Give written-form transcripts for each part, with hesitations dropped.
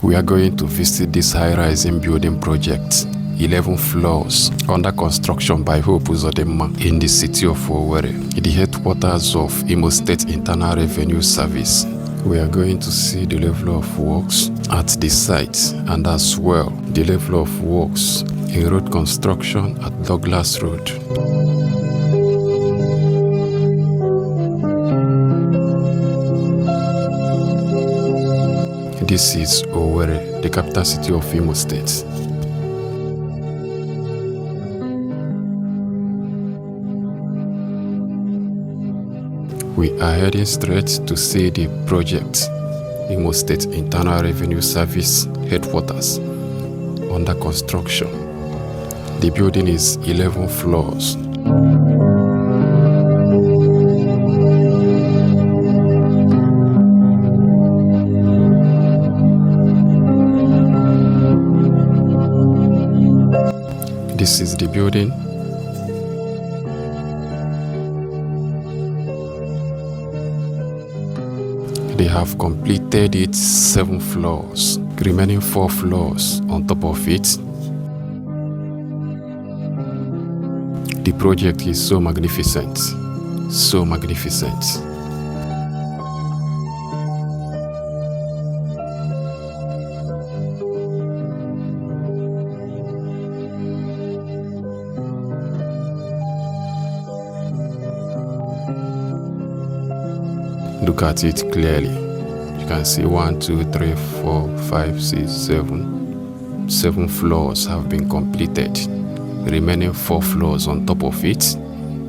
We are going to visit this high-rising building project, 11 floors, under construction by Hope Uzodinma in the city of Owerri, the headquarters of Imo State Internal Revenue Service. We are going to see the level of works at the site and as well the level of works in road construction at Douglas Road. This is Owerri, the capital city of Imo State. We are heading straight to see the project, Imo State Internal Revenue Service headquarters, under construction. The building is 11 floors. This is the building. They have completed its 7 floors, remaining 4 floors on top of it. The project is so magnificent, so magnificent. Look at it clearly. You can see 1, 2, 3, 4, 5, 6, 7. 7 floors have been completed. Remaining 4 floors on top of it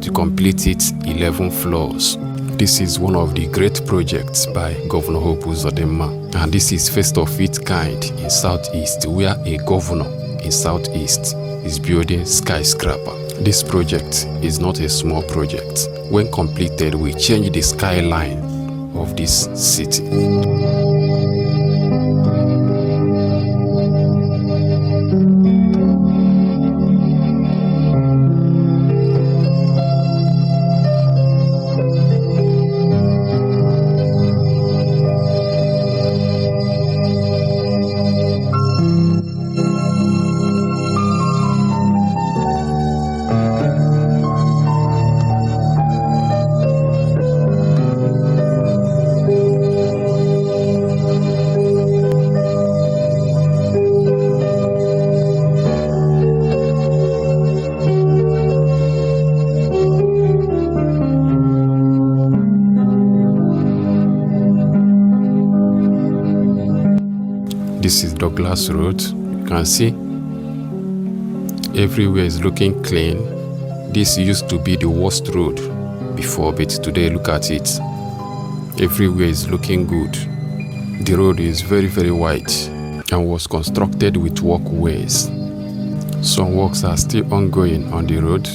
to complete it 11 floors. This is one of the great projects by Governor Hope Uzodinma, and this is first of its kind in Southeast, where a governor in Southeast is building skyscraper. This project is not a small project. When completed, we change the skyline of this city. This is Douglas Road. You can see everywhere is looking clean. This used to be the worst road before, but today look at it. Everywhere is looking good. The road is very, very wide and was constructed with walkways. Some works are still ongoing on the road.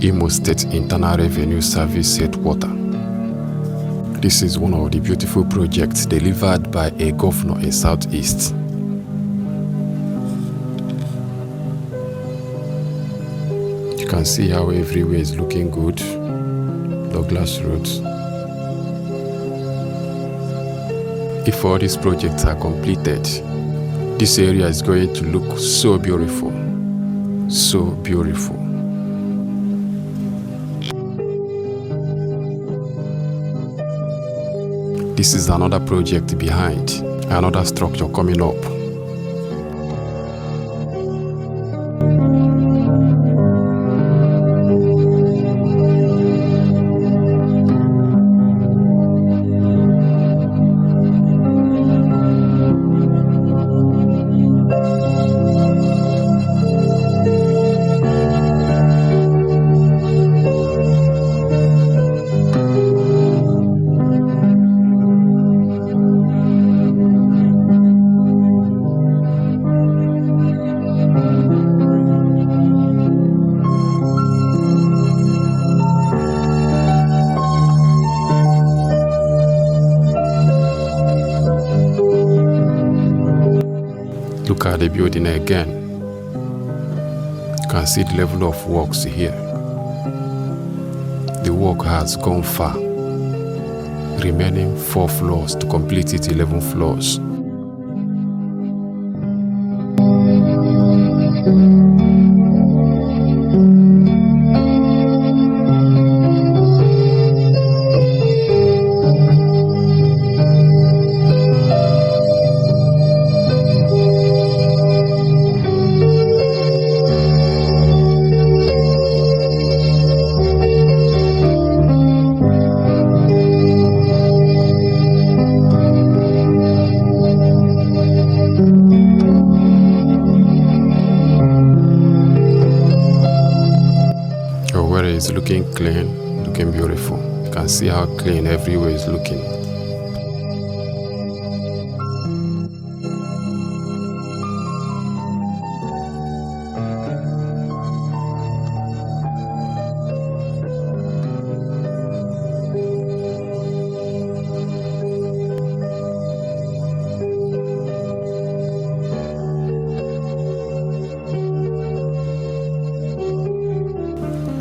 Imo State Internal Revenue Service headquarters. This is one of the beautiful projects delivered by a governor in Southeast. You can see how everywhere is looking good. Douglas Road. If all these projects are completed, this area is going to look so beautiful. So beautiful. This is another project behind, another structure coming up. Look at the building again. You can see the level of works here. The work has gone far. remaining 4 floors to complete it 11 floors. Owerri is looking clean, looking beautiful. You can see how clean everywhere is looking.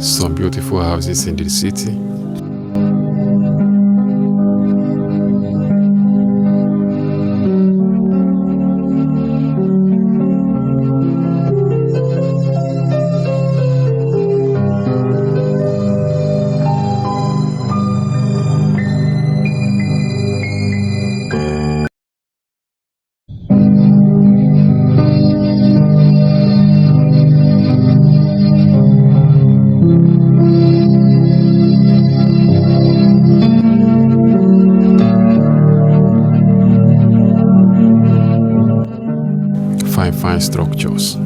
Some beautiful houses in the city. Fine structures.